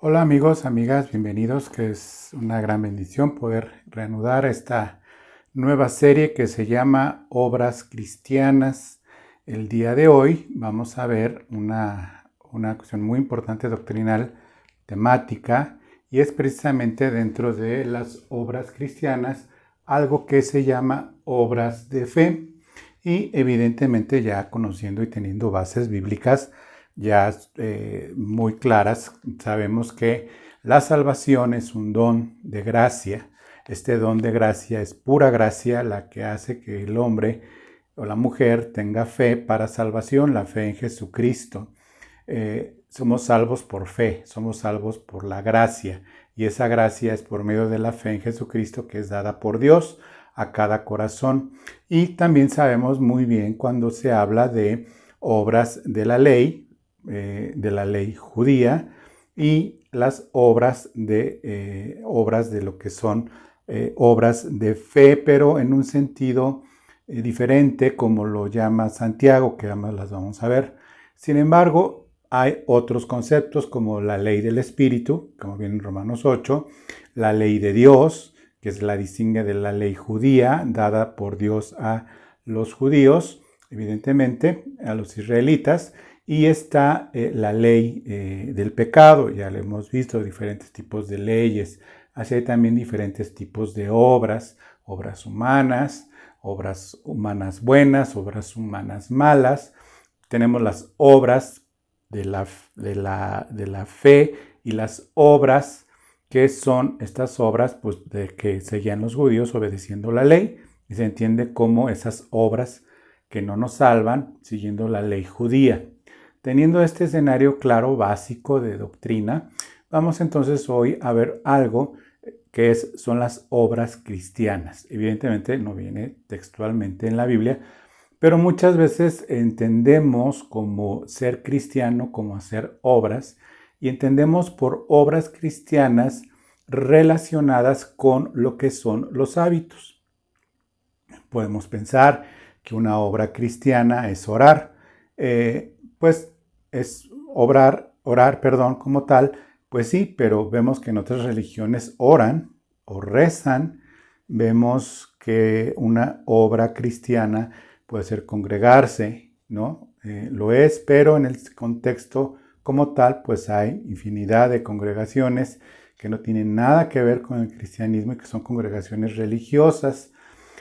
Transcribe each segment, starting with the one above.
Hola amigos, amigas, bienvenidos, que es una gran bendición poder reanudar esta nueva serie que se llama Obras Cristianas. El día de hoy vamos a ver una cuestión muy importante doctrinal, temática, y es precisamente dentro de las obras cristianas algo que se llama obras de fe. Y evidentemente ya conociendo y teniendo bases bíblicas ya muy claras, sabemos que la salvación es un don de gracia. Este don de gracia es pura gracia la que hace que el hombre o la mujer tenga fe para salvación, la fe en Jesucristo. Somos salvos por fe, somos salvos por la gracia, y esa gracia es por medio de la fe en Jesucristo que es dada por Dios a cada corazón. Y también sabemos muy bien cuando se habla de obras de la ley judía, y las obras de lo que son obras de fe, pero en un sentido diferente, como lo llama Santiago, que además las vamos a ver. Sin embargo, hay otros conceptos como la ley del Espíritu, como viene en Romanos 8, la ley de Dios, que es la distingue de la ley judía, dada por Dios a los judíos, evidentemente, a los israelitas, y está la ley del pecado. Ya lo hemos visto, diferentes tipos de leyes. Así hay también diferentes tipos de obras, obras humanas buenas, obras humanas malas. Tenemos las obras de la fe y las obras que son estas obras pues, de que seguían los judíos obedeciendo la ley, y se entiende como esas obras que no nos salvan siguiendo la ley judía. Teniendo este escenario claro, básico de doctrina, vamos entonces hoy a ver algo que son las obras cristianas. Evidentemente no viene textualmente en la Biblia, pero muchas veces entendemos como ser cristiano, como hacer obras, y entendemos por obras cristianas relacionadas con lo que son los hábitos. Podemos pensar que una obra cristiana es orar, pues es orar, como tal, pues sí, pero vemos que en otras religiones oran o rezan. Vemos que una obra cristiana puede ser congregarse, ¿no? Lo es, pero en el contexto como tal, pues hay infinidad de congregaciones que no tienen nada que ver con el cristianismo y que son congregaciones religiosas.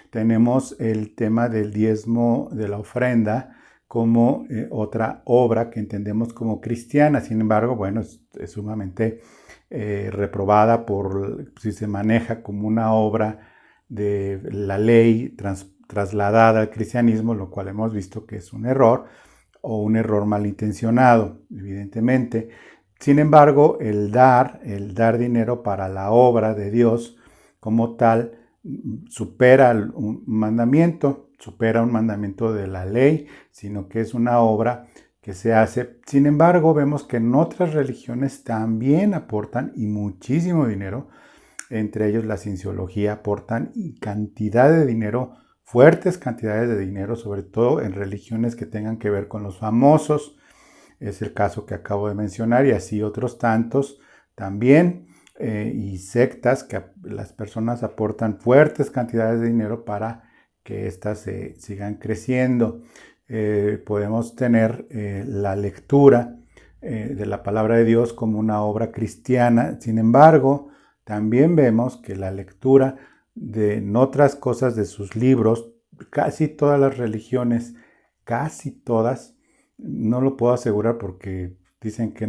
Tenemos el tema del diezmo de la ofrenda como otra obra que entendemos como cristiana. Sin embargo, bueno, es sumamente reprobada si se maneja como una obra de la ley trasladada al cristianismo, lo cual hemos visto que es un error o un error malintencionado, evidentemente. Sin embargo, el dar dinero para la obra de Dios como tal, supera un mandamiento de la ley, sino que es una obra que se hace. Sin embargo, vemos que en otras religiones también aportan y muchísimo dinero. Entre ellos la cienciología aportan y cantidad de dinero, fuertes cantidades de dinero, sobre todo en religiones que tengan que ver con los famosos. Es el caso que acabo de mencionar, y así otros tantos también, y sectas que las personas aportan fuertes cantidades de dinero para que éstas sigan creciendo. Podemos tener la lectura de la palabra de Dios como una obra cristiana. Sin embargo, también vemos que la lectura de otras cosas de sus libros, casi todas las religiones, casi todas, no lo puedo asegurar porque dicen que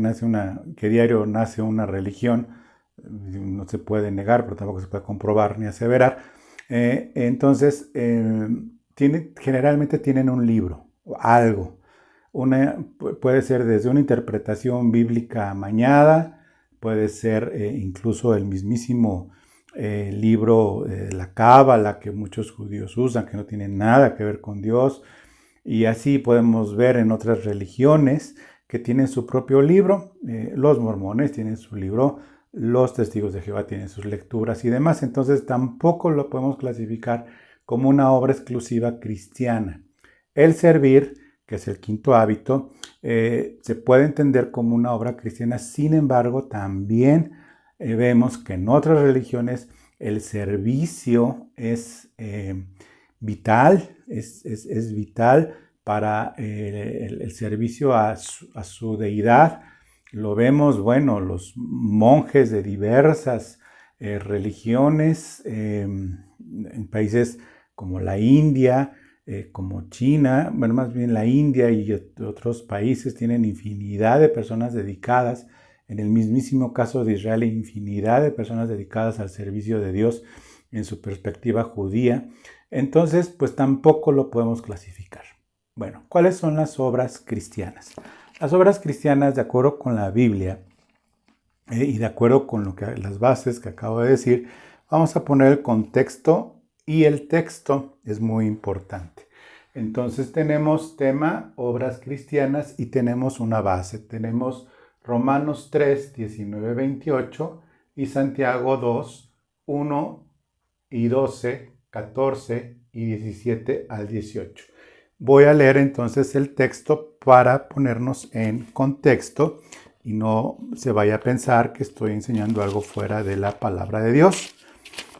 diario nace una religión. No se puede negar, pero tampoco se puede comprobar ni aseverar. Entonces, generalmente tienen un libro, o algo. Puede ser desde una interpretación bíblica amañada, puede ser incluso el mismísimo libro de la Cábala que muchos judíos usan, que no tiene nada que ver con Dios. Y así podemos ver en otras religiones que tienen su propio libro. Los mormones tienen su libro, los testigos de Jehová tienen sus lecturas y demás. Entonces tampoco lo podemos clasificar como una obra exclusiva cristiana. El servir que es el quinto hábito, se puede entender como una obra cristiana. Sin embargo, también vemos que en otras religiones el servicio es vital, es vital para el servicio a su deidad. Lo vemos, bueno, los monjes de diversas religiones en países como la India, como China, bueno, más bien la India y otros países tienen infinidad de personas dedicadas. En el mismísimo caso de Israel, hay infinidad de personas dedicadas al servicio de Dios en su perspectiva judía. Entonces, pues tampoco lo podemos clasificar. Bueno, ¿cuáles son las obras cristianas? Las obras cristianas, de acuerdo con la Biblia y de acuerdo con las bases que acabo de decir, vamos a poner el contexto, y el texto es muy importante. Entonces tenemos tema obras cristianas y tenemos una base. Tenemos Romanos 3, 19, 28 y Santiago 2, 1 y 12, 14 y 17 al 18. Voy a leer entonces el texto para ponernos en contexto y no se vaya a pensar que estoy enseñando algo fuera de la palabra de Dios.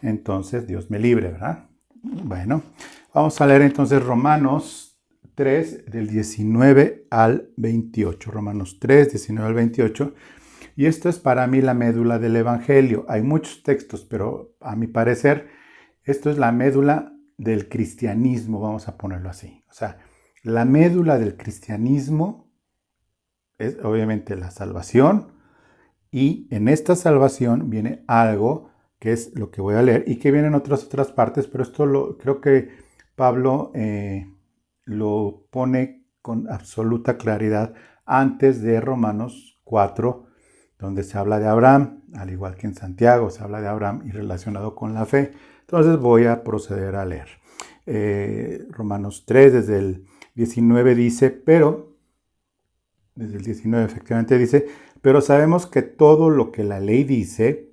Entonces, Dios me libre, ¿verdad? Bueno, vamos a leer entonces Romanos 3, del 19 al 28. Romanos 3, 19 al 28. Y esto es para mí la médula del Evangelio. Hay muchos textos, pero a mi parecer, esto es la médula del cristianismo, vamos a ponerlo así. O sea, la médula del cristianismo es obviamente la salvación, y en esta salvación viene algo que es lo que voy a leer y que viene en otras partes, pero esto creo que Pablo lo pone con absoluta claridad antes de Romanos 4, donde se habla de Abraham, al igual que en Santiago se habla de Abraham y relacionado con la fe. Entonces voy a proceder a leer. Romanos 3, desde el 19 dice, desde el 19 efectivamente dice, pero sabemos que todo lo que la ley dice,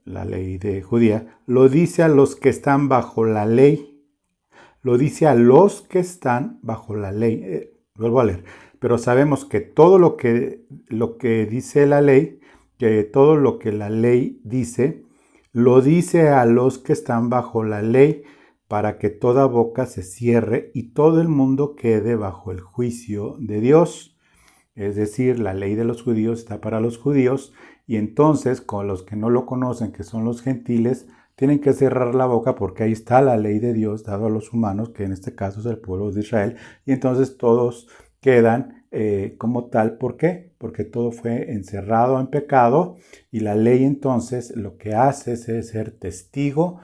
la ley de judía, lo dice a los que están bajo la ley. Lo dice a los que están bajo la ley. Vuelvo a leer. Pero sabemos que todo lo que dice la ley, que todo lo que la ley dice, lo dice a los que están bajo la ley, para que toda boca se cierre y todo el mundo quede bajo el juicio de Dios. Es decir, la ley de los judíos está para los judíos, y entonces con los que no lo conocen, que son los gentiles, tienen que cerrar la boca porque ahí está la ley de Dios dado a los humanos, que en este caso es el pueblo de Israel, y entonces todos quedan como tal. ¿Por qué? Porque todo fue encerrado en pecado, y la ley entonces lo que hace es ser testigo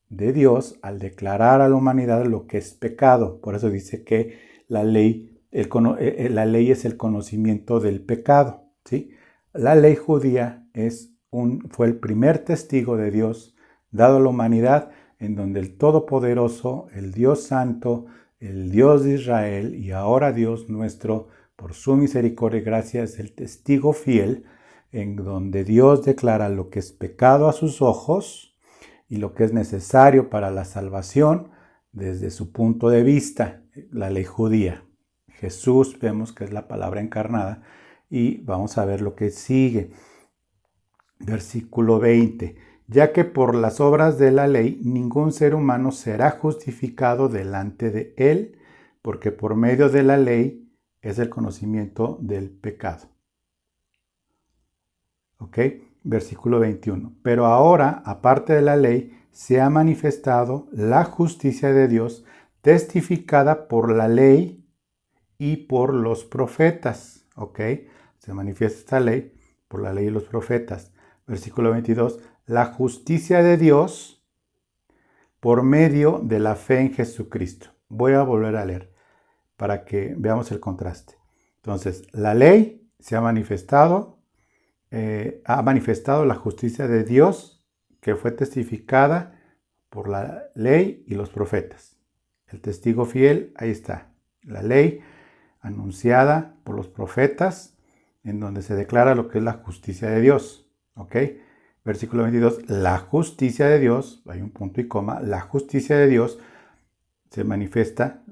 de Dios al declarar a la humanidad lo que es pecado. Por eso dice que la ley es el conocimiento del pecado, ¿sí? La ley judía fue el primer testigo de Dios dado a la humanidad, en donde el Todopoderoso, el Dios Santo, el Dios de Israel y ahora Dios nuestro, por su misericordia y gracia, es el testigo fiel, en donde Dios declara lo que es pecado a sus ojos y lo que es necesario para la salvación desde su punto de vista, la ley judía. Jesús vemos que es la palabra encarnada, y vamos a ver lo que sigue. Versículo 20. Ya que por las obras de la ley ningún ser humano será justificado delante de él, porque por medio de la ley es el conocimiento del pecado. ¿Ok? Versículo 21. Pero ahora, aparte de la ley, se ha manifestado la justicia de Dios, testificada por la ley y por los profetas. ¿Ok? Se manifiesta esta ley por la ley y los profetas. Versículo 22. La justicia de Dios por medio de la fe en Jesucristo. Voy a volver a leer para que veamos el contraste. Entonces, la ley se ha manifestado la justicia de Dios, que fue testificada por la ley y los profetas. El testigo fiel, ahí está. La ley anunciada por los profetas, en donde se declara lo que es la justicia de Dios. ¿Ok? Versículo 22. La justicia de Dios, hay un punto y coma, la justicia de Dios se manifiesta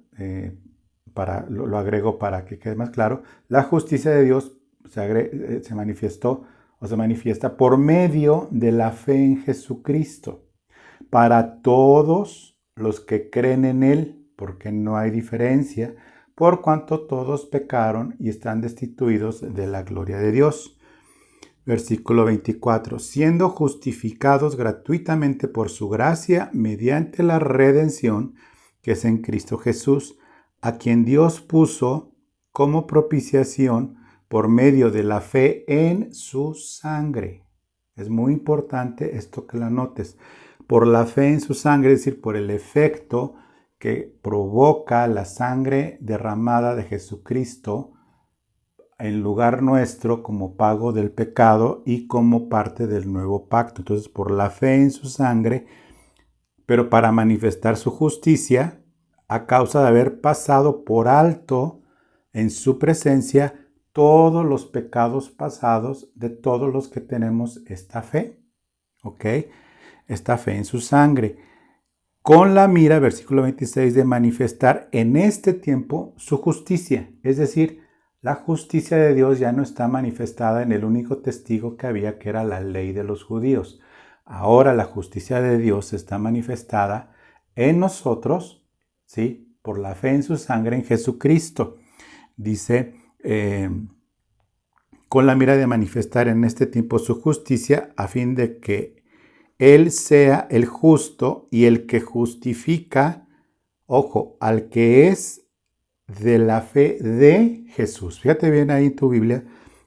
lo agrego para que quede más claro, la justicia de Dios se manifestó o se manifiesta por medio de la fe en Jesucristo para todos los que creen en Él, porque no hay diferencia, por cuanto todos pecaron y están destituidos de la gloria de Dios. Versículo 24, siendo justificados gratuitamente por su gracia mediante la redención que es en Cristo Jesús, a quien Dios puso como propiciación por medio de la fe en su sangre. Es muy importante esto que lo notes. Por la fe en su sangre, es decir, por el efecto que provoca la sangre derramada de Jesucristo en lugar nuestro como pago del pecado y como parte del nuevo pacto. Entonces, por la fe en su sangre, pero para manifestar su justicia, a causa de haber pasado por alto en su presencia todos los pecados pasados de todos los que tenemos esta fe. ¿Ok? Esta fe en su sangre. Con la mira, versículo 26, de manifestar en este tiempo su justicia. Es decir, la justicia de Dios ya no está manifestada en el único testigo que había, que era la ley de los judíos. Ahora la justicia de Dios está manifestada en nosotros, ¿sí? Por la fe en su sangre en Jesucristo. Dice, con la mira de manifestar en este tiempo su justicia, a fin de que Él sea el justo y el que justifica, ojo, al que es de la fe de Jesús. Fíjate bien ahí en tu Biblia,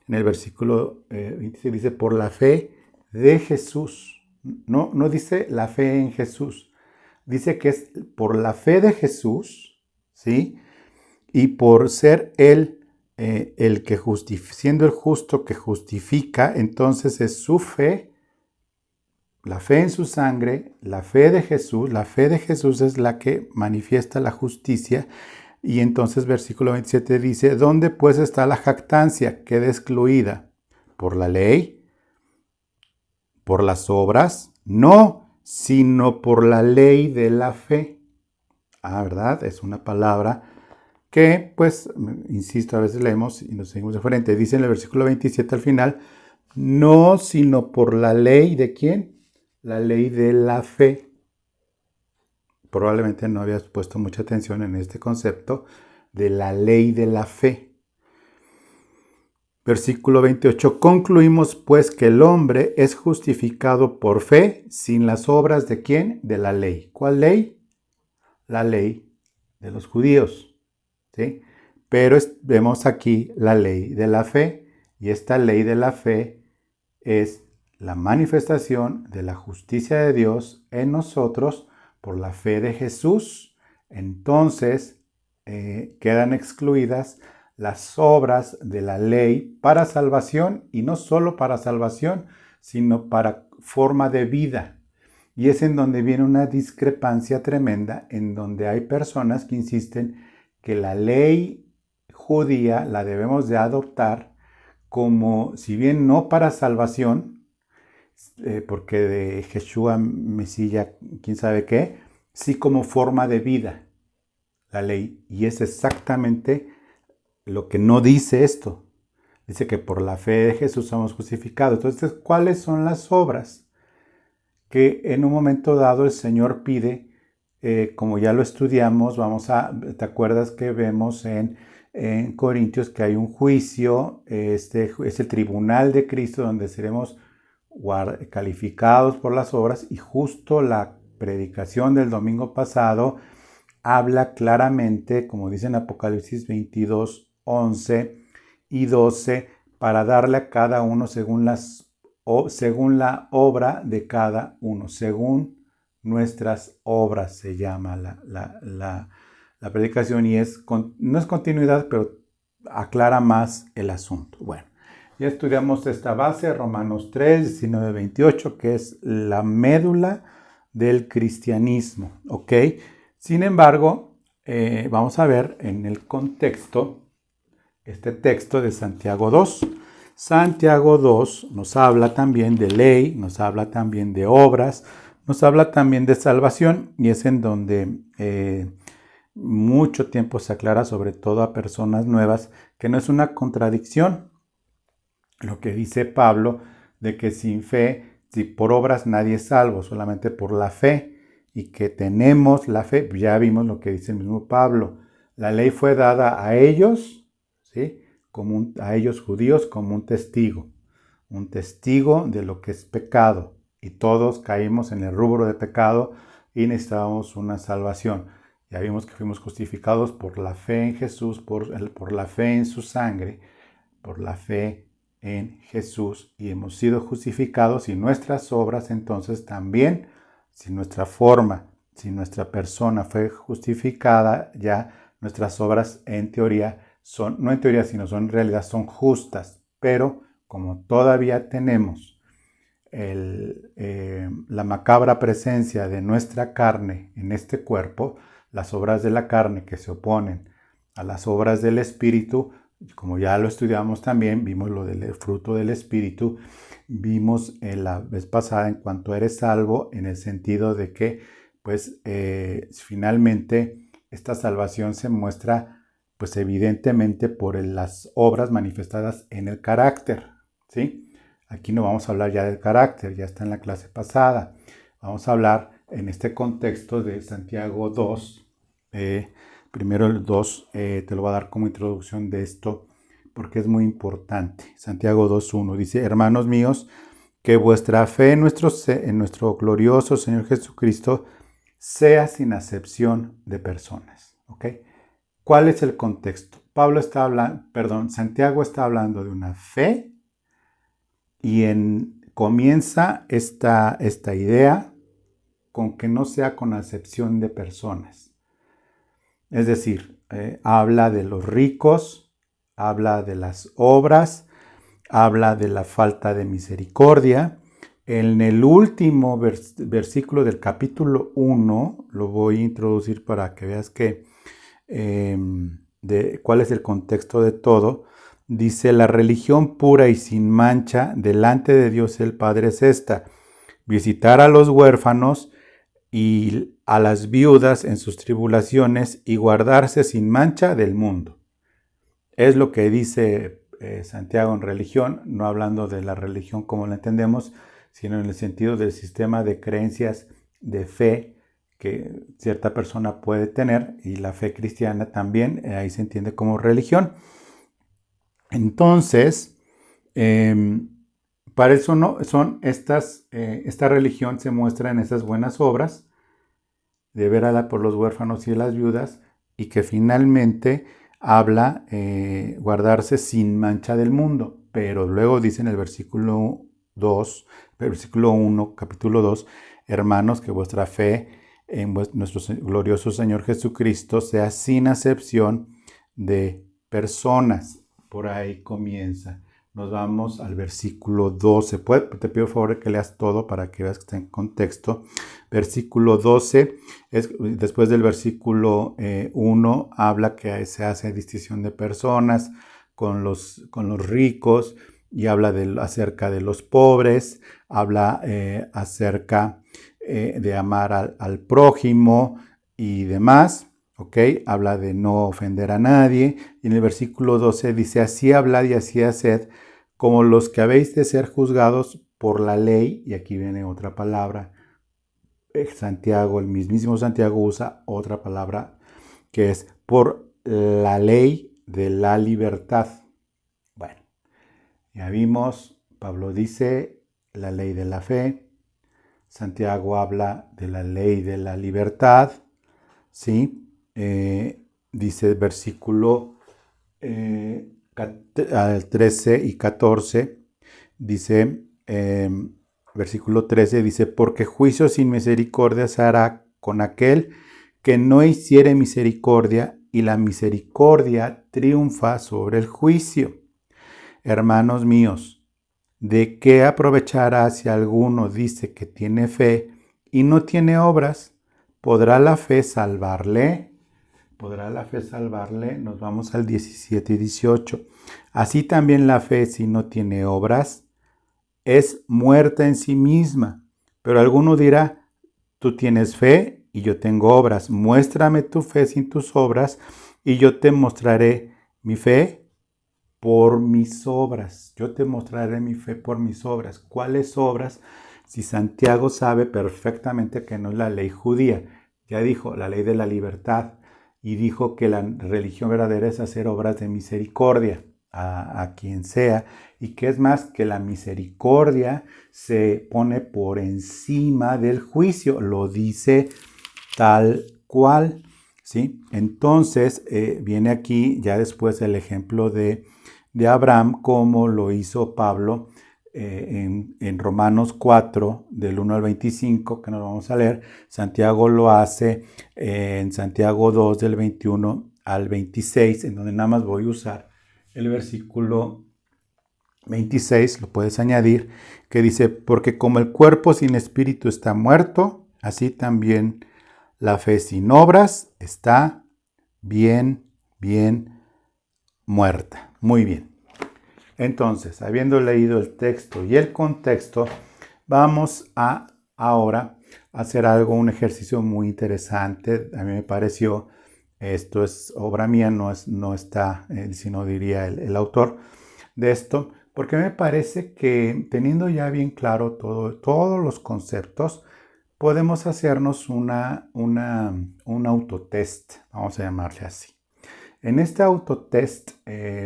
en el versículo 26 dice, por la fe de Jesús. No dice la fe en Jesús. Dice que es por la fe de Jesús, ¿sí? Y por ser Él el que siendo el justo que justifica, entonces es su fe, la fe en su sangre, la fe de Jesús. La fe de Jesús es la que manifiesta la justicia. Y entonces versículo 27 dice, ¿dónde pues está la jactancia? Queda excluida. ¿Por la ley? ¿Por las obras? No, sino por la ley de la fe. ¿Verdad? Es una palabra que, pues, insisto, a veces leemos y nos seguimos de frente. Dice en el versículo 27 al final, no, sino por la ley ¿de quién? La ley de la fe. Probablemente no habías puesto mucha atención en este concepto de la ley de la fe. Versículo 28. Concluimos pues que el hombre es justificado por fe sin las obras ¿de quién? De la ley. ¿Cuál ley? La ley de los judíos. ¿Sí? Pero vemos aquí la ley de la fe, y esta ley de la fe es la manifestación de la justicia de Dios en nosotros por la fe de Jesús. Entonces quedan excluidas las obras de la ley para salvación, y no solo para salvación, sino para forma de vida. Y es en donde viene una discrepancia tremenda, en donde hay personas que insisten que la ley judía la debemos de adoptar como, si bien no para salvación, porque de Yeshua, Mesías, quién sabe qué, sí como forma de vida, la ley. Y es exactamente lo que no dice esto. Dice que por la fe de Jesús somos justificados. Entonces, ¿cuáles son las obras que en un momento dado el Señor pide? Como ya lo estudiamos, ¿te acuerdas que vemos en Corintios que hay un juicio? Es el tribunal de Cristo donde seremos calificados por las obras, y justo la predicación del domingo pasado habla claramente, como dice en Apocalipsis 22, 11 y 12, para darle a cada uno según la obra de cada uno, según nuestras obras se llama la predicación, y no es continuidad, pero aclara más el asunto. Bueno, ya estudiamos esta base, Romanos 3, 19, 28, que es la médula del cristianismo, ¿ok? Sin embargo, vamos a ver en el contexto este texto de Santiago 2. Santiago 2 nos habla también de ley, nos habla también de obras, nos habla también de salvación, y es en donde mucho tiempo se aclara, sobre todo a personas nuevas, que no es una contradicción lo que dice Pablo de que sin fe, si por obras nadie es salvo, solamente por la fe, y que tenemos la fe. Ya vimos lo que dice el mismo Pablo. La ley fue dada a ellos, ¿sí? A ellos judíos como un testigo de lo que es pecado. Y todos caímos en el rubro de pecado y necesitábamos una salvación. Ya vimos que fuimos justificados por la fe en Jesús, por la fe en su sangre, por la fe en Jesús, y hemos sido justificados, y nuestras obras entonces también, si nuestra forma, si nuestra persona fue justificada, ya nuestras obras en teoría son, no en teoría, sino son en realidad son justas, pero como todavía tenemos la macabra presencia de nuestra carne en este cuerpo, las obras de la carne que se oponen a las obras del Espíritu, como ya lo estudiamos también, vimos lo del fruto del Espíritu, vimos la vez pasada en cuanto eres salvo, en el sentido de que, pues, finalmente esta salvación se muestra, pues, evidentemente por las obras manifestadas en el carácter, ¿sí? Aquí no vamos a hablar ya del carácter, ya está en la clase pasada. Vamos a hablar en este contexto de Santiago 2. Primero el 2 te lo voy a dar como introducción de esto porque es muy importante. Santiago 2.1 dice: hermanos míos, que vuestra fe en nuestro glorioso Señor Jesucristo sea sin acepción de personas. ¿Ok? ¿Cuál es el contexto? Santiago está hablando de una fe y comienza esta idea con que no sea con acepción de personas. Es decir, habla de los ricos, habla de las obras, habla de la falta de misericordia. En el último versículo del capítulo 1, lo voy a introducir para que veas cuál es el contexto de todo. Dice: la religión pura y sin mancha delante de Dios el Padre es esta: visitar a los huérfanos y a las viudas en sus tribulaciones y guardarse sin mancha del mundo. Es lo que dice Santiago en religión, no hablando de la religión como la entendemos, sino en el sentido del sistema de creencias de fe que cierta persona puede tener, y la fe cristiana también, ahí se entiende como religión. Entonces, para eso no son esta religión se muestra en esas buenas obras de ver por los huérfanos y las viudas, y que finalmente habla guardarse sin mancha del mundo. Pero luego dice en el versículo 1, capítulo 2, hermanos, que vuestra fe en nuestro glorioso Señor Jesucristo sea sin acepción de personas. Por ahí comienza. Nos vamos al versículo 12. Te pido por favor que leas todo para que veas que está en contexto. Versículo 12, después del versículo 1, habla que se hace distinción de personas con los ricos, y habla acerca de los pobres, habla acerca de amar al prójimo y demás. ¿Ok? Habla de no ofender a nadie. Y en el versículo 12 dice: así hablad y así haced, como los que habéis de ser juzgados por la ley. Y aquí viene otra palabra. El mismísimo Santiago usa otra palabra que es por la ley de la libertad. Bueno, ya vimos, Pablo dice la ley de la fe. Santiago habla de la ley de la libertad. ¿Sí? Dice el versículo 13 y 14, dice, versículo 13 dice: porque juicio sin misericordia se hará con aquel que no hiciere misericordia, y la misericordia triunfa sobre el juicio. Hermanos míos, ¿de qué aprovechará si alguno dice que tiene fe y no tiene obras? ¿Podrá la fe salvarle? ¿Podrá la fe salvarle? Nos vamos al 17 y 18. Así también la fe, si no tiene obras, es muerta en sí misma. Pero alguno dirá: tú tienes fe y yo tengo obras. Muéstrame tu fe sin tus obras y yo te mostraré mi fe por mis obras. Yo te mostraré mi fe por mis obras. ¿Cuáles obras? Si Santiago sabe perfectamente que no es la ley judía. Ya dijo, la ley de la libertad. Y dijo que la religión verdadera es hacer obras de misericordia a quien sea. Y que es más, que la misericordia se pone por encima del juicio. Lo dice tal cual, ¿sí? Entonces, viene aquí ya después el ejemplo de Abraham, como lo hizo Pablo en Romanos 4, del 1 al 25, que nos vamos a leer. Santiago lo hace en Santiago 2, del 21 al 26, en donde nada más voy a usar el versículo 26, lo puedes añadir, que dice, porque como el cuerpo sin espíritu está muerto, así también la fe sin obras está bien muerta. Muy bien. Entonces, habiendo leído el texto y el contexto, vamos a ahora hacer un ejercicio muy interesante. A mí me pareció, esto es obra mía, no está, sino diría el autor de esto, porque me parece que teniendo ya bien claro todos los conceptos, podemos hacernos un autotest, vamos a llamarle así. En este autotest,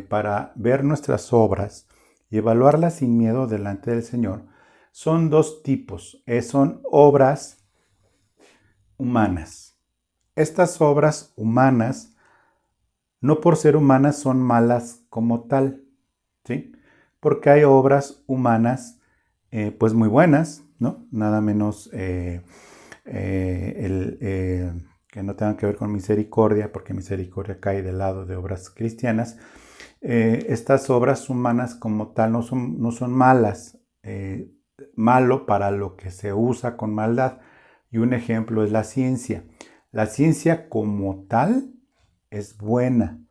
para ver nuestras obras y evaluarlas sin miedo delante del Señor, son dos tipos. Son obras humanas. Estas obras humanas, no por ser humanas, son malas como tal, ¿sí? Porque hay obras humanas, pues muy buenas, ¿no? Nada menos que no tengan que ver con misericordia, porque misericordia cae del lado de obras cristianas. Estas obras humanas como tal no son malas. Malo para lo que se usa con maldad. Y un ejemplo es la ciencia. La ciencia como tal es buena.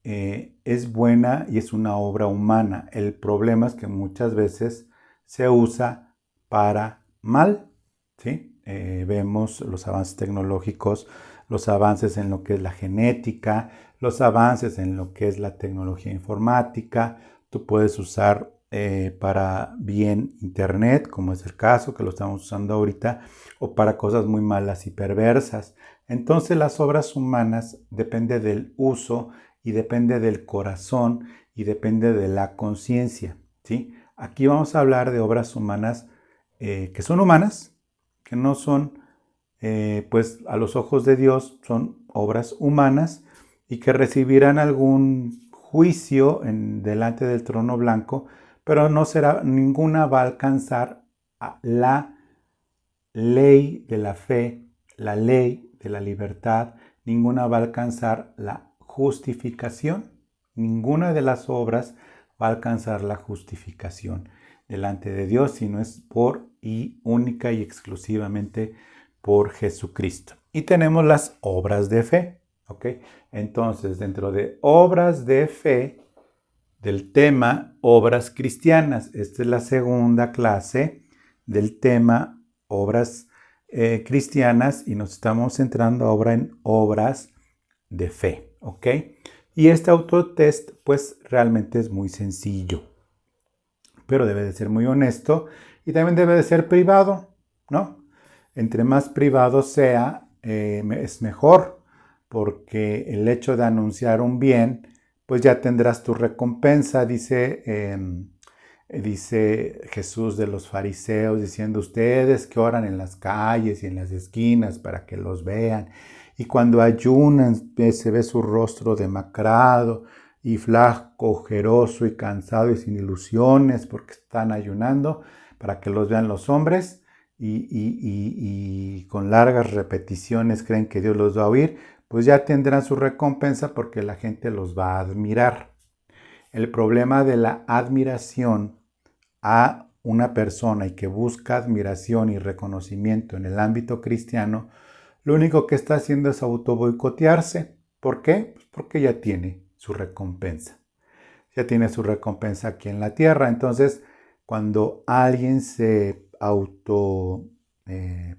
Es buena y es una obra humana. El problema es que muchas veces se usa para mal, ¿sí? Vemos los avances tecnológicos, los avances en lo que es la genética, los avances en lo que es la tecnología informática. Tú puedes usar para bien Internet, como es el caso que lo estamos usando ahorita, o para cosas muy malas y perversas. Entonces las obras humanas depende del uso y depende del corazón y depende de la conciencia, ¿sí? Aquí vamos a hablar de obras humanas que son humanas, que no son, pues a los ojos de Dios, son obras humanas y que recibirán algún juicio delante del trono blanco, pero no será, ninguna va a alcanzar a la ley de la fe, la ley de la libertad, ninguna va a alcanzar la justificación. Ninguna de las obras va a alcanzar la justificación delante de Dios, sino es por y única y exclusivamente por Jesucristo. Y tenemos las obras de fe, ¿ok? Entonces, dentro de obras de fe, del tema obras cristianas, esta es la segunda clase del tema obras cristianas y nos estamos centrando ahora en obras de fe, ¿ok? Y este autotest pues realmente es muy sencillo, pero debe de ser muy honesto y también debe de ser privado, ¿no? Entre más privado sea, es mejor, porque el hecho de anunciar un bien, pues ya tendrás tu recompensa, dice Jesús de los fariseos, diciendo ustedes que oran en las calles y en las esquinas para que los vean. Y cuando ayunan se ve su rostro demacrado y flaco, ojeroso y cansado y sin ilusiones porque están ayunando para que los vean los hombres y con largas repeticiones creen que Dios los va a oír, pues ya tendrán su recompensa porque la gente los va a admirar. El problema de la admiración a una persona y que busca admiración y reconocimiento en el ámbito cristiano, lo único que está haciendo es autoboicotearse. ¿Por qué? Pues porque ya tiene su recompensa. Ya tiene su recompensa aquí en la tierra. Entonces, cuando alguien se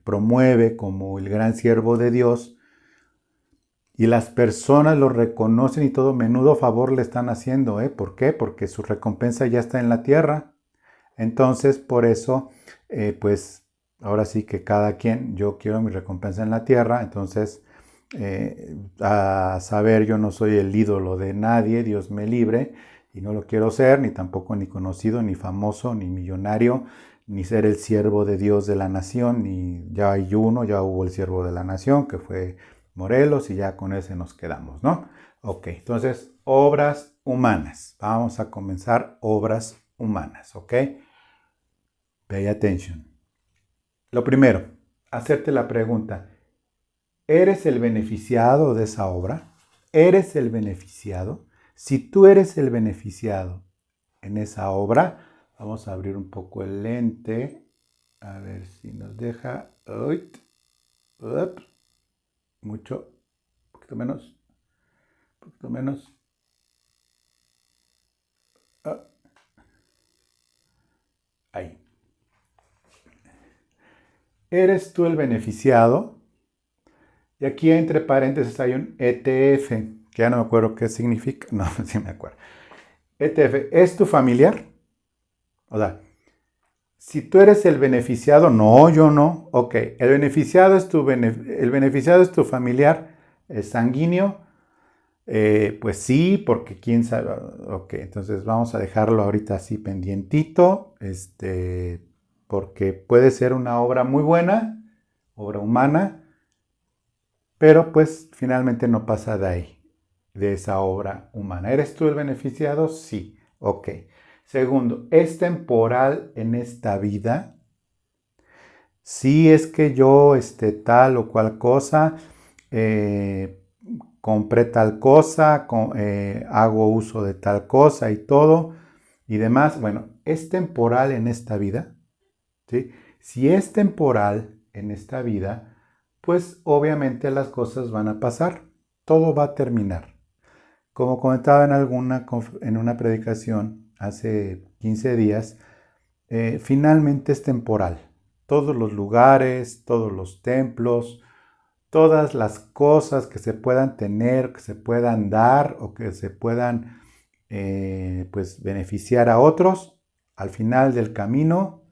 promueve como el gran siervo de Dios y las personas lo reconocen y todo, menudo favor le están haciendo. ¿Por qué? Porque su recompensa ya está en la tierra. Entonces, por eso, pues ahora sí que cada quien, yo quiero mi recompensa en la tierra. Entonces, a saber, yo no soy el ídolo de nadie, Dios me libre, y no lo quiero ser, ni tampoco ni conocido, ni famoso, ni millonario, ni ser el siervo de Dios de la nación, ni ya hay uno, ya hubo el siervo de la nación, que fue Morelos, y ya con ese nos quedamos, ¿no? Ok, entonces, obras humanas. Vamos a comenzar obras humanas, ¿ok? Pay attention. Lo primero, hacerte la pregunta, ¿eres el beneficiado de esa obra? ¿Eres el beneficiado? Si tú eres el beneficiado en esa obra, vamos a abrir un poco el lente, a ver si nos deja, mucho, un poquito menos, ahí. ¿Eres tú el beneficiado? Y aquí entre paréntesis hay un ETF, que ya no me acuerdo qué significa, no, sí me acuerdo. ETF, ¿es tu familiar? O sea, si tú eres el beneficiado, no, yo no. Ok, el beneficiado es tu familiar sanguíneo. Pues sí, porque quién sabe. Ok, entonces vamos a dejarlo ahorita así pendientito. Porque puede ser una obra muy buena, obra humana, pero pues finalmente no pasa de ahí, de esa obra humana. ¿Eres tú el beneficiado? Sí. Ok. Segundo, ¿es temporal en esta vida? Si es que yo, tal o cual cosa, compré tal cosa, hago uso de tal cosa y todo y demás. Bueno, ¿es temporal en esta vida? ¿Sí? Si es temporal en esta vida, pues obviamente las cosas van a pasar, todo va a terminar. Como comentaba en una predicación hace 15 días, finalmente es temporal. Todos los lugares, todos los templos, todas las cosas que se puedan tener, que se puedan dar o que se puedan pues beneficiar a otros, al final del camino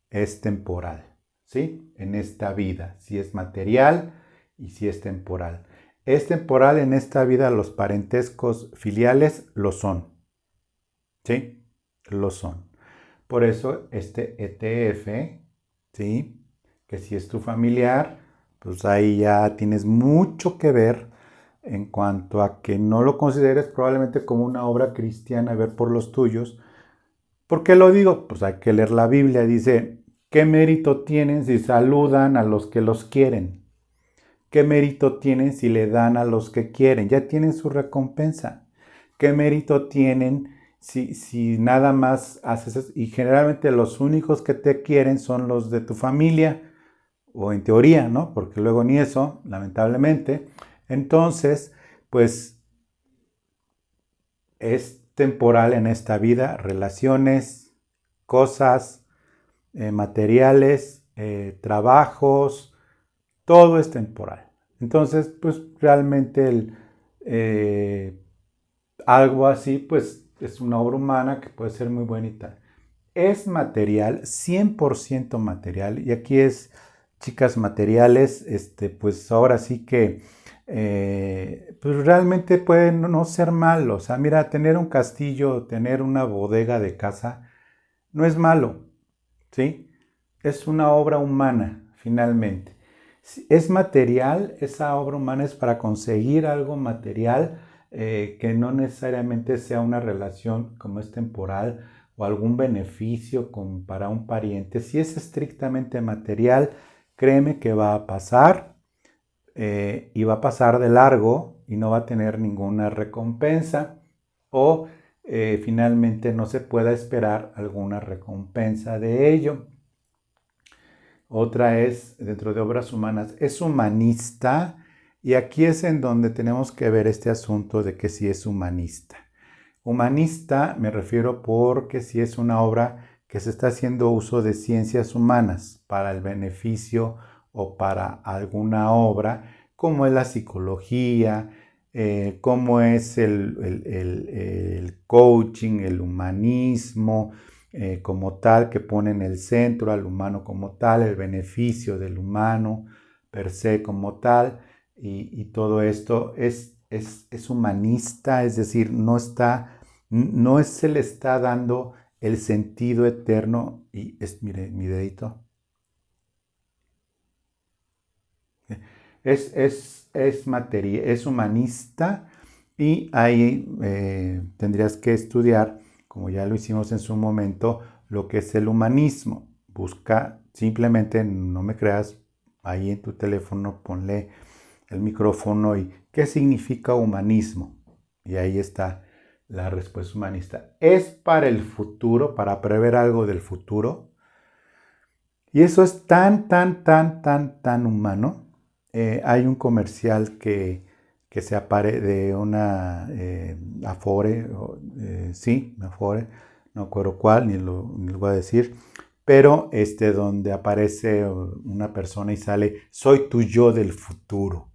es temporal, ¿sí? En esta vida, si es material y si es temporal. Es temporal en esta vida, los parentescos filiales lo son, ¿sí? Lo son. Por eso este ETF, ¿sí? Que si es tu familiar, pues ahí ya tienes mucho que ver en cuanto a que no lo consideres probablemente como una obra cristiana, ver por los tuyos. ¿Por qué lo digo? Pues hay que leer la Biblia. Dice, ¿qué mérito tienen si saludan a los que los quieren? ¿Qué mérito tienen si le dan a los que quieren? Ya tienen su recompensa. ¿Qué mérito tienen si nada más haces eso? Y generalmente los únicos que te quieren son los de tu familia, o en teoría, ¿no? Porque luego ni eso, lamentablemente. Entonces, pues es temporal en esta vida, relaciones, cosas, materiales, trabajos, todo es temporal. Entonces, pues realmente algo así, pues es una obra humana que puede ser muy buena y tal. Es material, 100% material, y aquí es, chicas, materiales, pues ahora sí que, pues realmente puede no ser malo. O sea, mira, tener un castillo, tener una bodega de casa, no es malo, ¿sí? Es una obra humana, finalmente. Si es material, esa obra humana es para conseguir algo material que no necesariamente sea una relación como es temporal o algún beneficio para un pariente. Si es estrictamente material, créeme que va a pasar y va a pasar de largo y no va a tener ninguna recompensa o finalmente no se pueda esperar alguna recompensa de ello. Otra es, dentro de obras humanas, es humanista, y aquí es en donde tenemos que ver este asunto de que si es humanista. Humanista me refiero porque si es una obra que se está haciendo uso de ciencias humanas para el beneficio o para alguna obra, como es la psicología, como es el coaching, el humanismo, como tal, que pone en el centro al humano como tal, el beneficio del humano per se como tal, y todo esto es humanista, es decir, no se le está dando el sentido eterno, y mire, mi dedito, es humanista, y ahí tendrías que estudiar, como ya lo hicimos en su momento, lo que es el humanismo. Busca, simplemente no me creas, ahí en tu teléfono ponle el micrófono y ¿qué significa humanismo? Y ahí está la respuesta humanista. Es para el futuro, para prever algo del futuro. Y eso es tan humano. Hay un comercial que se aparece de una Afore, sí, Afore, no recuerdo cuál, ni lo voy a decir, pero donde aparece una persona y sale, soy tu yo del futuro.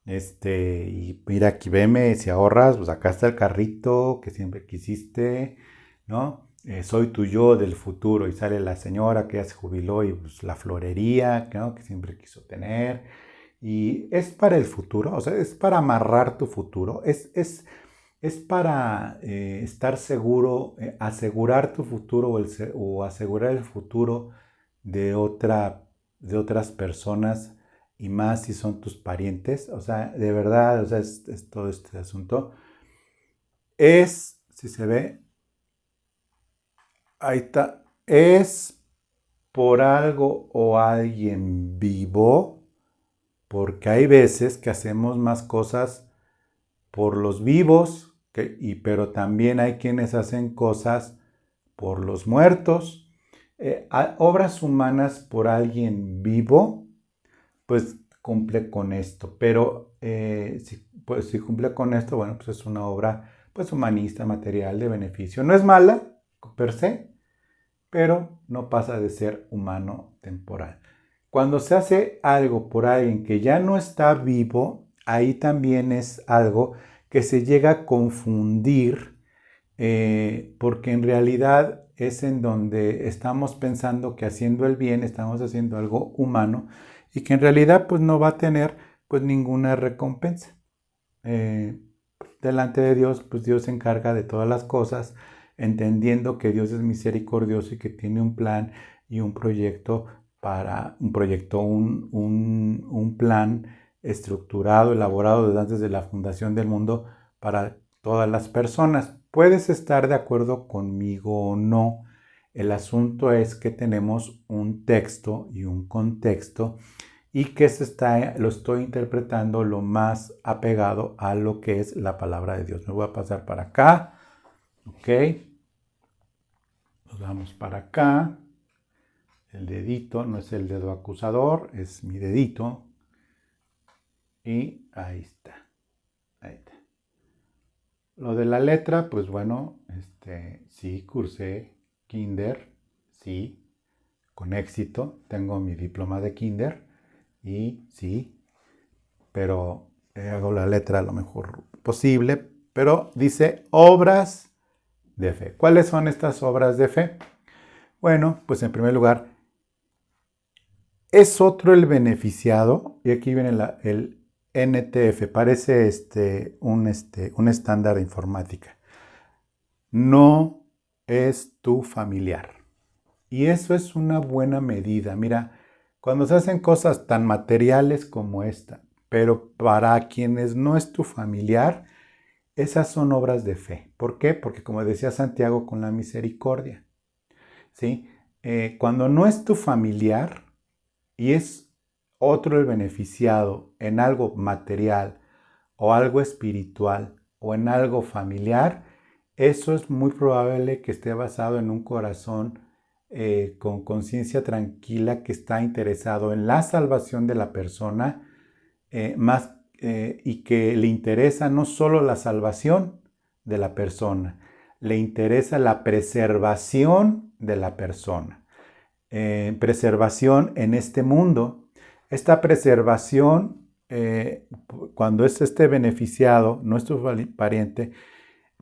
Y mira, aquí veme, si ahorras, pues acá está el carrito que siempre quisiste, ¿no? Soy tu yo del futuro, y sale la señora que ya se jubiló y pues la florería, ¿no? Que siempre quiso tener. Y es para el futuro, o sea, es para amarrar tu futuro, es para estar seguro, asegurar tu futuro o asegurar el futuro de, de otras personas, y más si son tus parientes. O sea, de verdad, o sea, es todo este asunto. Si se ve, ahí está, es por algo o alguien vivo, porque hay veces que hacemos más cosas por los vivos, pero también hay quienes hacen cosas por los muertos. Obras humanas por alguien vivo, pues cumple con esto, pero si cumple con esto, bueno, pues es una obra pues humanista, material, de beneficio. No es mala per se, pero no pasa de ser humano temporal. Cuando se hace algo por alguien que ya no está vivo, ahí también es algo que se llega a confundir, porque en realidad es en donde estamos pensando que haciendo el bien estamos haciendo algo humano, y que en realidad pues no va a tener pues ninguna recompensa. Delante de Dios, pues Dios se encarga de todas las cosas, entendiendo que Dios es misericordioso y que tiene un plan y un proyecto un plan estructurado, elaborado desde antes de la fundación del mundo para todas las personas. Puedes estar de acuerdo conmigo o no. El asunto es que tenemos un texto y un contexto, y que lo estoy interpretando lo más apegado a lo que es la palabra de Dios. Me voy a pasar para acá, ok. Nos vamos para acá. El dedito no es el dedo acusador, es mi dedito. Y ahí está. Ahí está. Lo de la letra, pues bueno, sí, cursé kinder, sí, con éxito. Tengo mi diploma de kinder y sí, pero hago la letra lo mejor posible. Pero dice obras de fe. ¿Cuáles son estas obras de fe? Bueno, pues en primer lugar, es otro el beneficiado, y aquí viene el NTF, parece un estándar de informática. No es tu familiar. Y eso es una buena medida. Mira, cuando se hacen cosas tan materiales como esta, pero para quienes no es tu familiar, esas son obras de fe. ¿Por qué? Porque como decía Santiago, con la misericordia, ¿sí? Cuando no es tu familiar y es otro el beneficiado en algo material o algo espiritual o en algo familiar, eso es muy probable que esté basado en un corazón con conciencia tranquila, que está interesado en la salvación de la persona, y que le interesa no solo la salvación de la persona, le interesa la preservación de la persona. Preservación en este mundo. Esta preservación, cuando es este beneficiado, nuestro pariente,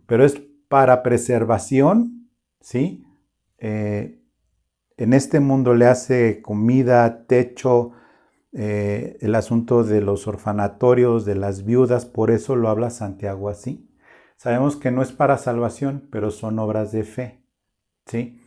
pero es para preservación, ¿sí? En este mundo le hace comida, techo, el asunto de los orfanatorios, de las viudas, por eso lo habla Santiago así. Sabemos que no es para salvación, pero son obras de fe, ¿sí?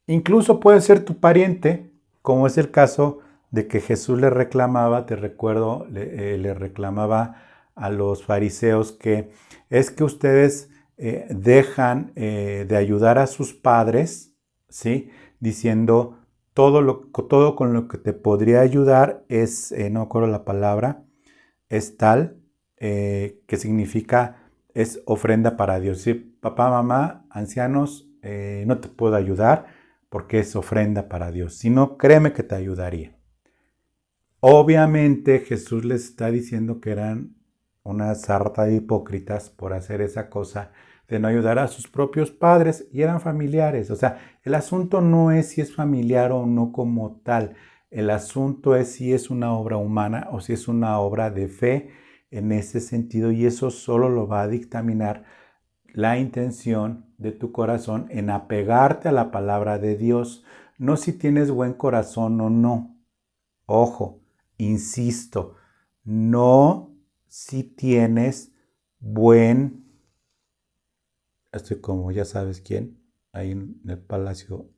Incluso puede ser tu pariente, como es el caso de que Jesús le reclamaba, te recuerdo, le reclamaba a los fariseos que es que ustedes dejan de ayudar a sus padres, ¿sí? Diciendo todo con lo que te podría ayudar es, no me acuerdo la palabra, es tal, que significa, es ofrenda para Dios. ¿Sí? Papá, mamá, ancianos, no te puedo ayudar porque es ofrenda para Dios. Si no, créeme que te ayudaría. Obviamente Jesús les está diciendo que eran una sarta de hipócritas por hacer esa cosa de no ayudar a sus propios padres y eran familiares. O sea, el asunto no es si es familiar o no como tal. El asunto es si es una obra humana o si es una obra de fe en ese sentido y eso solo lo va a dictaminar la intención de tu corazón en apegarte a la palabra de Dios, no si tienes buen corazón o no. Ojo, insisto, no si tienes buen, estoy como ya sabes quién, ahí en el palacio,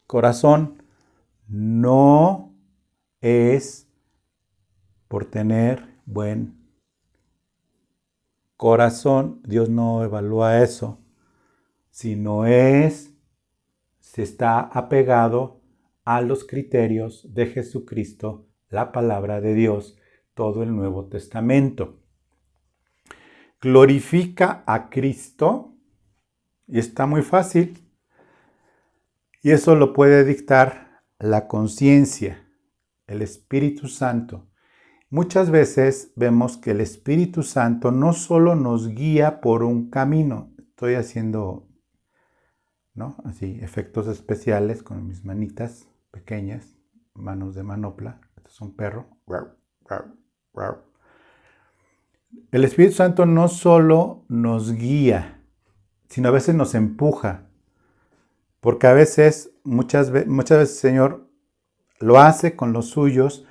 corazón, no es por tener buen corazón, Dios no evalúa eso, sino se está apegado a los criterios de Jesucristo, la palabra de Dios, todo el Nuevo Testamento. Glorifica a Cristo y está muy fácil. Y eso lo puede dictar la conciencia, el Espíritu Santo. Muchas veces vemos que el Espíritu Santo no solo nos guía por un camino, estoy haciendo, ¿no? Así, efectos especiales con mis manitas pequeñas, manos de manopla. Esto es un perro. El Espíritu Santo no solo nos guía, sino a veces nos empuja. Porque a veces, muchas veces el Señor lo hace con los suyos,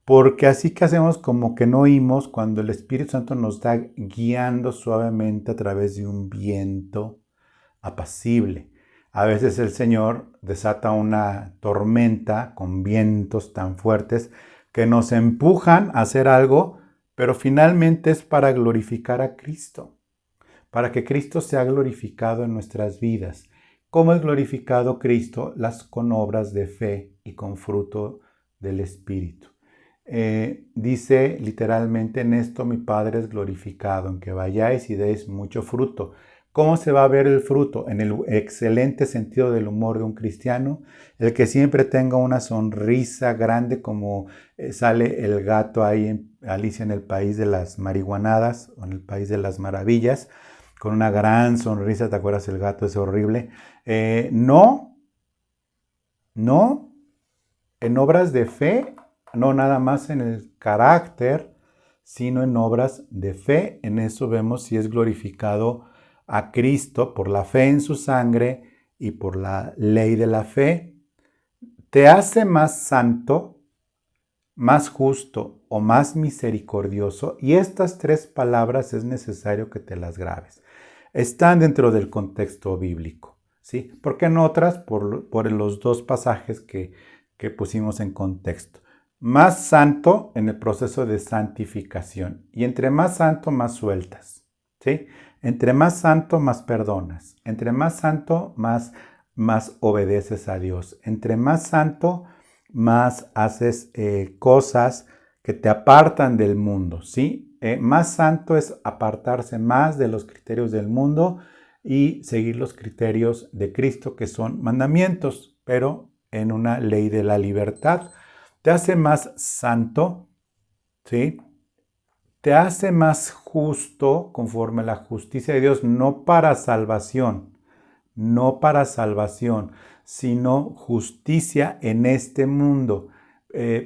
porque así que hacemos como que no oímos cuando el Espíritu Santo nos está guiando suavemente a través de un viento apacible. A veces el Señor desata una tormenta con vientos tan fuertes que nos empujan a hacer algo, pero finalmente es para glorificar a Cristo, para que Cristo sea glorificado en nuestras vidas. ¿Cómo es glorificado Cristo? Con obras de fe y con fruto del Espíritu. Dice literalmente, en esto mi Padre es glorificado, en que vayáis y deis mucho fruto. ¿Cómo se va a ver el fruto? En el excelente sentido del humor de un cristiano, el que siempre tenga una sonrisa grande como sale el gato ahí en Alicia en el País de las Marihuanadas, o en el País de las Maravillas, con una gran sonrisa. ¿Te acuerdas el gato ese horrible? No, en obras de fe, no nada más en el carácter, sino en obras de fe. En eso vemos si es glorificado a Cristo por la fe en su sangre y por la ley de la fe. Te hace más santo, más justo o más misericordioso, y estas tres palabras es necesario que te las grabes. Están dentro del contexto bíblico, ¿sí? ¿Por qué en otras? Por los dos pasajes que pusimos en contexto. Más santo en el proceso de santificación. Y entre más santo, más sueltas, ¿sí? Entre más santo, más perdonas. Entre más santo, más obedeces a Dios. Entre más santo, más haces cosas que te apartan del mundo, ¿sí? Más santo es apartarse más de los criterios del mundo y seguir los criterios de Cristo, que son mandamientos, pero en una ley de la libertad. Te hace más santo, ¿sí? te hace más justo conforme a la justicia de Dios, no para salvación, no para salvación, sino justicia en este mundo.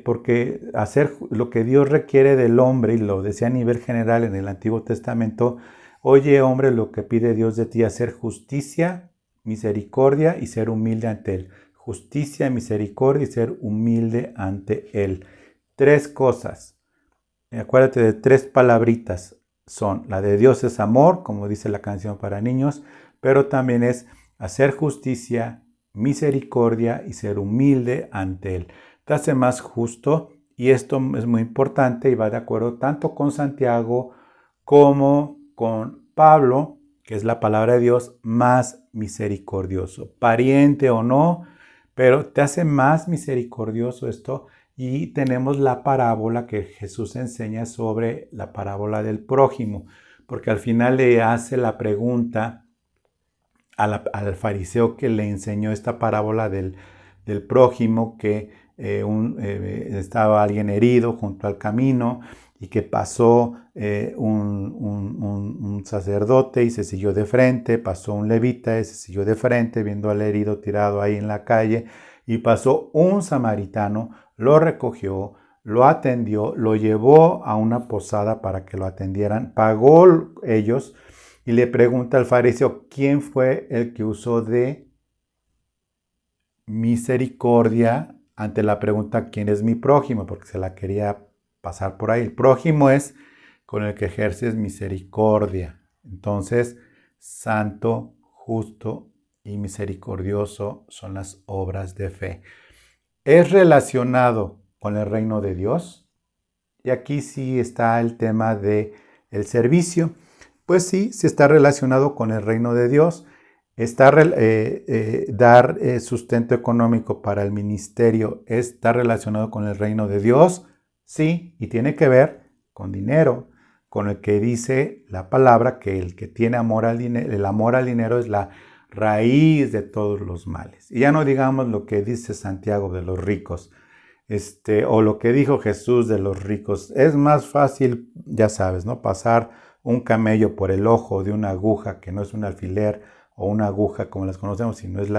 Porque hacer lo que Dios requiere del hombre, y lo decía a nivel general en el Antiguo Testamento, oye hombre, lo que pide Dios de ti, hacer justicia, misericordia y ser humilde ante Él. Justicia, misericordia y ser humilde ante Él. Tres cosas. Acuérdate de tres palabritas. Son, la de Dios es amor, como dice la canción para niños, pero también es hacer justicia, misericordia y ser humilde ante Él. Te hace más justo, y esto es muy importante y va de acuerdo tanto con Santiago como con Pablo, que es la palabra de Dios, más misericordioso. Pariente o no, pero te hace más misericordioso esto. Y tenemos la parábola que Jesús enseña sobre la parábola del prójimo, porque al final le hace la pregunta al fariseo que le enseñó esta parábola del prójimo, que estaba alguien herido junto al camino y que pasó un sacerdote y se siguió de frente, pasó un levita y se siguió de frente viendo al herido tirado ahí en la calle, y pasó un samaritano, lo recogió, lo atendió, lo llevó a una posada para que lo atendieran, pagó ellos, y le pregunta al fariseo, ¿quién fue el que usó de misericordia ante la pregunta, ¿quién es mi prójimo? Porque se la quería pasar por ahí. El prójimo es con el que ejerces misericordia. Entonces, santo, justo y misericordioso son las obras de fe. ¿Es relacionado con el reino de Dios? Y aquí sí está el tema del servicio. Pues sí, sí está relacionado con el reino de Dios. Dar sustento económico para el ministerio está relacionado con el reino de Dios. Sí, y tiene que ver con dinero, con el que dice la palabra que el que tiene amor al dinero, el amor al dinero es la raíz de todos los males. Y ya no digamos lo que dice Santiago de los ricos. O lo que dijo Jesús de los ricos. Es más fácil, ya sabes, ¿no? Pasar un camello por el ojo de una aguja que no es un alfiler o una aguja como las conocemos, sino es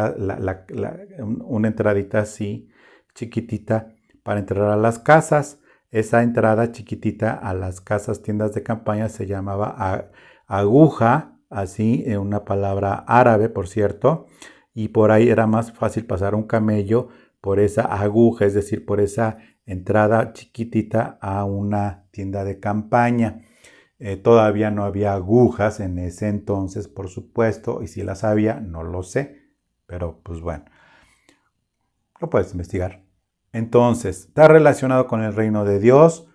una entradita así, chiquitita, para entrar a las casas. Esa entrada chiquitita a las casas, tiendas de campaña, se llamaba aguja, así, una palabra árabe, por cierto, y por ahí era más fácil pasar un camello por esa aguja, es decir, por esa entrada chiquitita a una tienda de campaña. Todavía no había agujas en ese entonces, por supuesto, y si las había, no lo sé, pero pues bueno, lo puedes investigar. Entonces, está relacionado con el reino de Dios,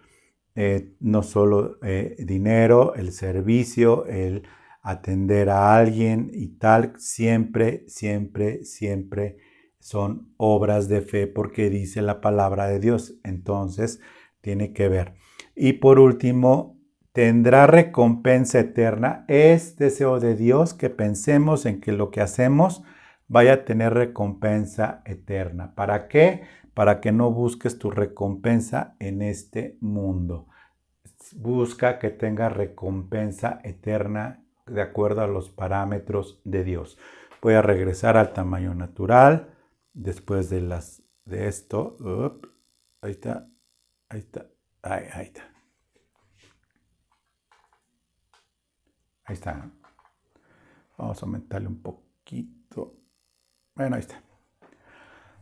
no solo dinero, el servicio, el atender a alguien y tal, siempre, siempre, siempre son obras de fe porque dice la palabra de Dios. Entonces, tiene que ver. Y por último, tendrá recompensa eterna. Es deseo de Dios que pensemos en que lo que hacemos vaya a tener recompensa eterna. ¿Para qué? Para que no busques tu recompensa en este mundo. Busca que tenga recompensa eterna de acuerdo a los parámetros de Dios. Voy a regresar al tamaño natural después de esto. Ahí está, ahí está, ahí está. Ahí está. Vamos a aumentarle un poquito. Bueno, ahí está.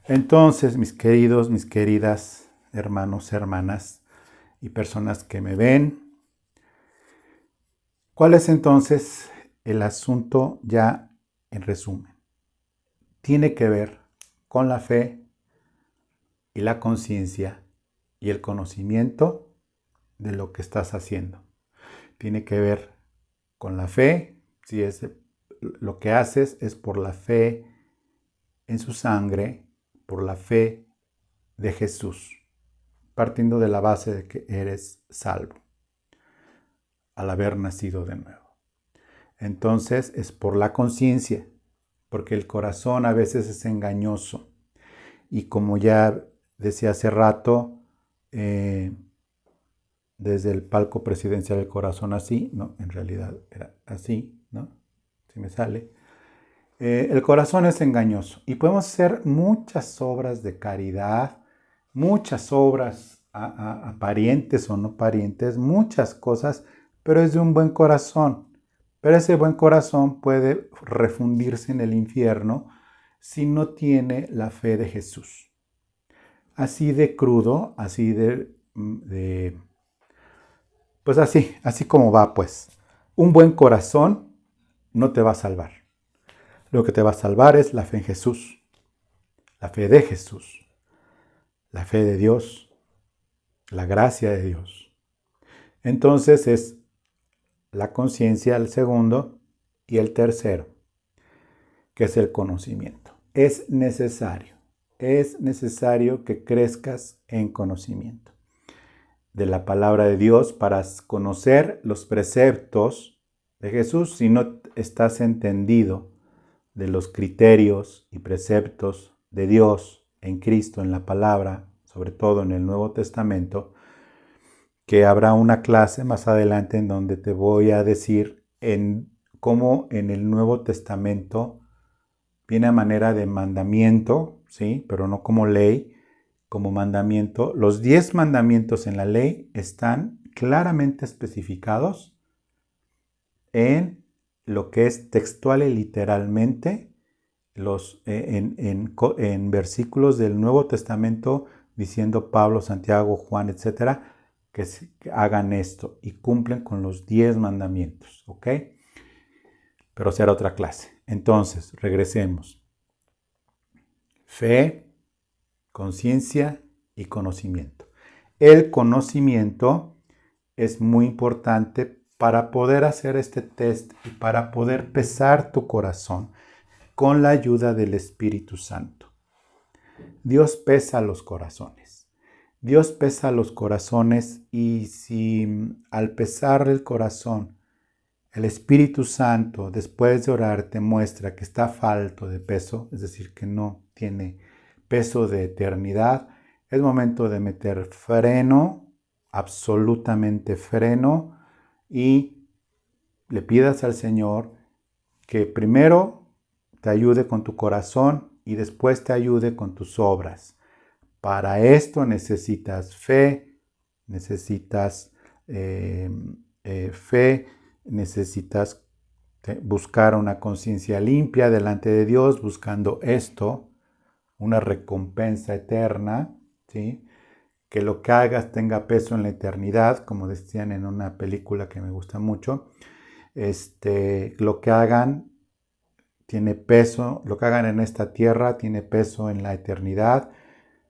Entonces, mis queridos, mis queridas hermanos, hermanas y personas que me ven, ¿cuál es entonces el asunto ya en resumen? Tiene que ver con la fe y la conciencia y el conocimiento de lo que estás haciendo. Tiene que ver con la fe, si es lo que haces es por la fe en su sangre, por la fe de Jesús, partiendo de la base de que eres salvo al haber nacido de nuevo. Entonces es por la conciencia, porque el corazón a veces es engañoso. Y como ya decía hace rato, desde el palco presidencial del corazón así, no, en realidad era así, ¿no? Si me sale. El corazón es engañoso y podemos hacer muchas obras de caridad, muchas obras a parientes o no parientes, muchas cosas, pero es de un buen corazón. Pero ese buen corazón puede refundirse en el infierno si no tiene la fe de Jesús. Así de crudo, así pues así como va, pues. Un buen corazón no te va a salvar. Lo que te va a salvar es la fe en Jesús, la fe de Jesús, la fe de Dios, la gracia de Dios. Entonces es la conciencia el segundo y el tercero, que es el conocimiento. Es necesario que crezcas en conocimiento de la palabra de Dios para conocer los preceptos de Jesús. Si no estás entendido de los criterios y preceptos de Dios en Cristo, en la palabra, sobre todo en el Nuevo Testamento, que habrá una clase más adelante en donde te voy a decir cómo en el Nuevo Testamento viene a manera de mandamiento, ¿sí? Pero no como ley, como mandamiento. Los 10 mandamientos en la ley están claramente especificados en lo que es textual y literalmente en versículos del Nuevo Testamento diciendo Pablo, Santiago, Juan, etcétera, que hagan esto y cumplen con los 10 mandamientos, ¿ok? Pero será otra clase. Entonces, regresemos. Fe, conciencia y conocimiento. El conocimiento es muy importante para poder hacer este test y para poder pesar tu corazón con la ayuda del Espíritu Santo. Dios pesa los corazones. Dios pesa los corazones y si al pesar el corazón el Espíritu Santo, después de orar, te muestra que está falto de peso, es decir, que no tiene peso de eternidad, es momento de meter freno, absolutamente freno, y le pidas al Señor que primero te ayude con tu corazón y después te ayude con tus obras. Para esto necesitas fe, necesitas necesitas buscar una conciencia limpia delante de Dios, buscando esto, una recompensa eterna, ¿sí? Que lo que hagas tenga peso en la eternidad, como decían en una película que me gusta mucho. Lo que hagan tiene peso, lo que hagan en esta tierra tiene peso en la eternidad.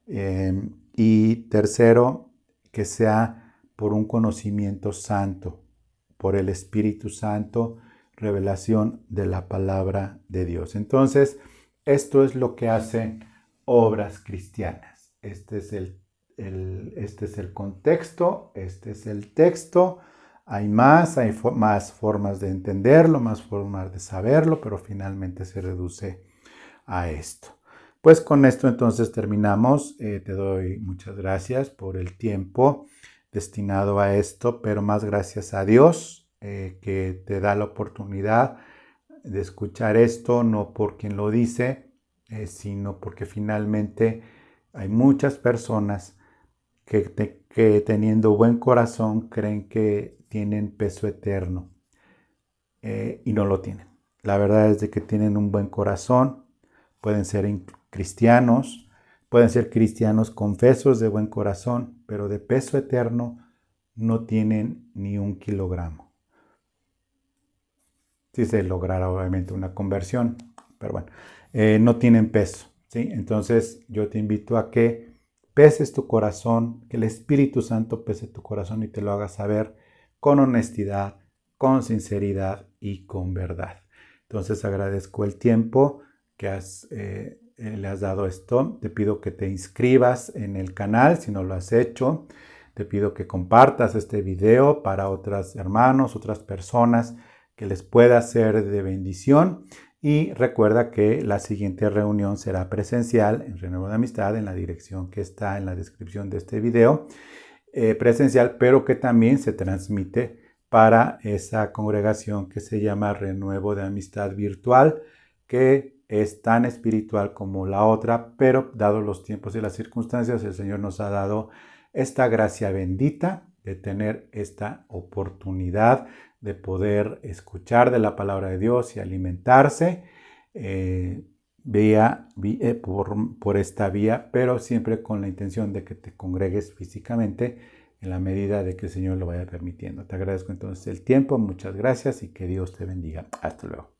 Y tercero, que sea por un conocimiento santo, por el Espíritu Santo, revelación de la palabra de Dios. Entonces, esto es lo que hacen obras cristianas. Este es el contexto, este es el texto. Hay más formas de entenderlo, más formas de saberlo, pero finalmente se reduce a esto. Pues con esto entonces terminamos. Te doy muchas gracias por el tiempo destinado a esto, pero más gracias a Dios que te da la oportunidad de escuchar esto, no por quien lo dice, sino porque finalmente hay muchas personas que teniendo buen corazón creen que tienen peso eterno y no lo tienen. La verdad es de que tienen un buen corazón, pueden ser cristianos, pueden ser cristianos confesos de buen corazón, pero de peso eterno no tienen ni 1 kilogramo. Si se lograra obviamente una conversión, pero bueno, no tienen peso, ¿sí? Entonces yo te invito a que peses tu corazón, que el Espíritu Santo pese tu corazón y te lo haga saber con honestidad, con sinceridad y con verdad. Entonces agradezco el tiempo que le has dado esto. Te pido que te inscribas en el canal si no lo has hecho. Te pido que compartas este video para otros hermanos, otras personas que les pueda ser de bendición. Y recuerda que la siguiente reunión será presencial en Renuevo de Amistad en la dirección que está en la descripción de este video. presencial, pero que también se transmite para esa congregación que se llama Renuevo de Amistad Virtual, que es tan espiritual como la otra, pero dados los tiempos y las circunstancias, el Señor nos ha dado esta gracia bendita de tener esta oportunidad de poder escuchar de la palabra de Dios y alimentarse por esta vía, pero siempre con la intención de que te congregues físicamente en la medida de que el Señor lo vaya permitiendo. Te agradezco entonces el tiempo, muchas gracias y que Dios te bendiga. Hasta luego.